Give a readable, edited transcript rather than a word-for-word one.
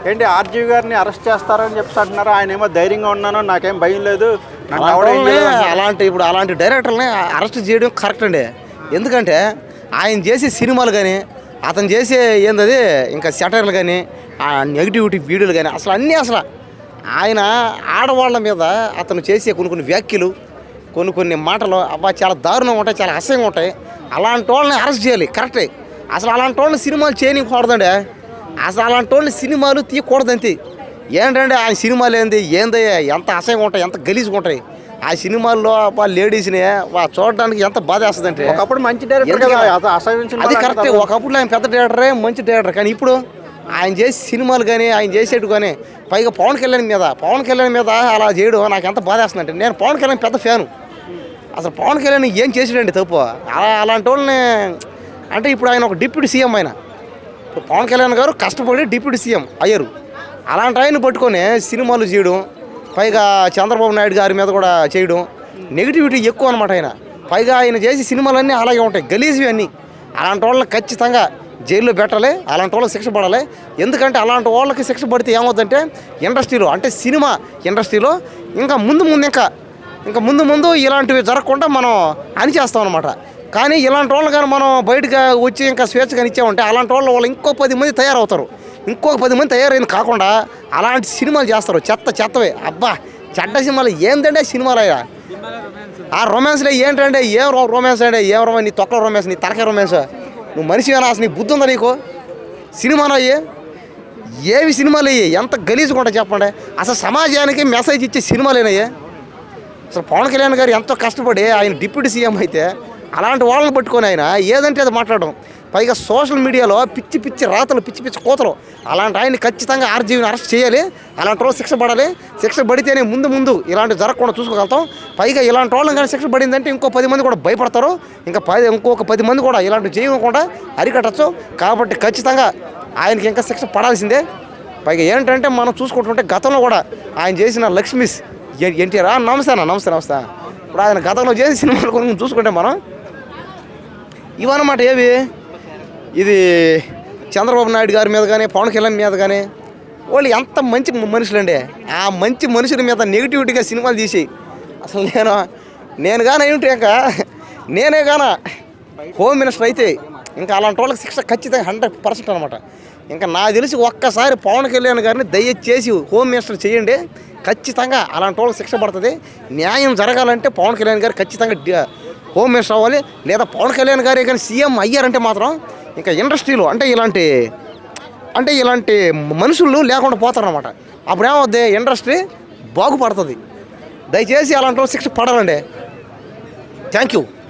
ఏంటి ఆర్జీవి గారిని అరెస్ట్ చేస్తారని చెప్పి అంటున్నారు. ఆయన ఏమో ధైర్యంగా ఉన్నాను, నాకేం భయం లేదు. అలాంటి డైరెక్టర్ని అరెస్ట్ చేయడం కరెక్ట్ అండి. ఎందుకంటే ఆయన చేసే సినిమాలు కానీ, అతను చేసే ఏందది ఇంకా సెటర్లు కానీ, నెగిటివిటీ వీడియోలు కానీ అసలు అన్నీ అసలు ఆయన ఆడవాళ్ళ మీద అతను చేసే కొన్ని వ్యాఖ్యలు, కొన్ని మాటలు అబ్బా చాలా దారుణంగా ఉంటాయి, చాలా అసహ్యంగా ఉంటాయి. అలాంటి వాళ్ళని అరెస్ట్ చేయాలి, కరెక్టే. అసలు అలాంటి వాళ్ళని సినిమాలు చేయకూడదండి. అసలు అలాంటి వాళ్ళని సినిమాలు తీయకూడదంతే. ఏంటంటే ఆయన సినిమాలు ఏందయ్యా ఎంత అసహ్యంగా ఉంటాయి, ఎంత గలీజ్గా ఉంటాయి. ఆ సినిమాల్లో లేడీస్ని చూడడానికి ఎంత బాధ వేస్తుందంటే, ఒకప్పుడు మంచి డైరెక్టర్, అది కరెక్టే. ఒకప్పుడు ఆయన పెద్ద డైరెక్టరే, మంచి డైరెక్టర్. కానీ ఇప్పుడు ఆయన చేసే సినిమాలు కానీ, ఆయన చేసేటు కానీ, పైగా పవన్ కళ్యాణ్ మీద అలా చేయడం నాకు ఎంత బాధ వేస్తుందంటే, నేను పవన్ కళ్యాణ్ పెద్ద ఫ్యాను. అసలు పవన్ కళ్యాణ్ ఏం చేసాడండి తప్పు? అలాంటి వాళ్ళని అంటే ఇప్పుడు ఆయన ఒక డిప్యూటీ సీఎం. ఆయన పవన్ కళ్యాణ్ గారు కష్టపడి డిప్యూటీ సీఎం అయ్యారు. అలాంటి ఆయన పట్టుకొని సినిమాలు చేయడం, పైగా చంద్రబాబు నాయుడు గారి మీద కూడా చేయడం, నెగిటివిటీ ఎక్కువ అనమాట. ఆయన పైగా ఆయన చేసే సినిమాలన్నీ అలాగే ఉంటాయి, గలీజ్వి అన్నీ. అలాంటి వాళ్ళని ఖచ్చితంగా జైల్లో పెట్టాలి, అలాంటి వాళ్ళకి శిక్ష పడాలి. ఎందుకంటే అలాంటి వాళ్ళకి శిక్ష పడితే ఏమవుతుందంటే ఇండస్ట్రీలో, అంటే సినిమా ఇండస్ట్రీలో ఇంకా ముందు ఇలాంటివి జరగకుండా మనం అణిచేస్తాం అనమాట. కానీ ఇలాంటి వాళ్ళు కానీ మనం బయటకు వచ్చి ఇంకా స్వేచ్ఛగా ఇచ్చామంటే అలాంటి వాళ్ళు ఇంకో 10 మంది తయారవుతారు. ఇంకొక 10 మంది తయారైంది కాకుండా అలాంటి సినిమాలు చేస్తారు, చెత్తవే. అబ్బా చెడ్డ సినిమాలు ఏంటంటే సినిమాలు అయ్యా. ఆ రొమాన్స్లో ఏంటంటే ఏం రొమాన్స్ అంటే ఏం రొమాన్స్, నీ తొక్కల రొమాన్స్, నీ తరకాయ రొమాన్స్. నువ్వు మనిషిగా అసలు నీ బుద్ధి ఉందా నీకు? సినిమాలు అయ్యి ఏవి సినిమాలు అయ్యి ఎంత గలీజ్గా ఉంటాయి చెప్పండి. అసలు సమాజానికి మెసేజ్ ఇచ్చే సినిమాలేనయ్యే. అసలు పవన్ కళ్యాణ్ గారు ఎంతో కష్టపడి ఆయన డిప్యూటీ సీఎం అయితే అలాంటి వాళ్ళని పట్టుకొని ఆయన ఏదంటే అది మాట్లాడడం, పైగా సోషల్ మీడియాలో పిచ్చి రాతలు, పిచ్చి కోతలు. అలాంటి ఆయన్ని ఖచ్చితంగా ఆర్జీవిని అరెస్ట్ చేయాలి. అలాంటి వాళ్ళు శిక్ష పడాలి. శిక్ష పడితేనే ముందు ఇలాంటి జరగకుండా చూసుకోగలుగుతాం. పైగా ఇలాంటి వాళ్ళని కానీ శిక్ష పడిందంటే ఇంకో 10 మంది కూడా భయపడతారు. ఇంకొక 10 మంది కూడా ఇలాంటి చేయకుండా అరికట్టచ్చు. కాబట్టి ఖచ్చితంగా ఆయనకి ఇంకా శిక్ష పడాల్సిందే. పైగా ఏంటంటే మనం చూసుకుంటుంటే గతంలో కూడా ఆయన చేసిన లక్ష్మీస్ ఎన్టీఆర్ నమస్తే ఇప్పుడు ఆయన గతంలో చేసిన సినిమాలు కొన్ని చూసుకుంటే మనం ఇవన్నమాట. ఇది చంద్రబాబు నాయుడు గారి మీద కానీ, పవన్ కళ్యాణ్ మీద కానీ వాళ్ళు ఎంత మంచి మనుషులండి. ఆ మంచి మనుషుల మీద నెగిటివిటీగా సినిమాలు తీసి అసలు నేను కానీ ఏంటి ఇంకా నేనే కానీ హోమ్ మినిస్టర్ అయితే ఇంకా అలాంటి వాళ్ళకి శిక్ష ఖచ్చితంగా 100% అనమాట. ఇంకా నాకు తెలిసి ఒక్కసారి పవన్ కళ్యాణ్ గారిని దయచేసి హోమ్ మినిస్టర్ చేయండి, ఖచ్చితంగా అలాంటి వాళ్ళకి శిక్ష పడుతుంది. న్యాయం జరగాలంటే పవన్ కళ్యాణ్ గారు ఖచ్చితంగా హోమ్ మినిస్టర్ అవ్వాలి. లేదా పవన్ కళ్యాణ్ గారే కానీ సీఎం అయ్యారంటే మాత్రం ఇంకా ఇండస్ట్రీలో అంటే ఇలాంటి మనుషులు లేకుండా పోతారనమాట. అప్పుడు ఏమవుద్ది, ఇండస్ట్రీ బాగుపడుతుంది. దయచేసి అలాంటి వాళ్ళు శిక్ష పడాలండి. Thank you.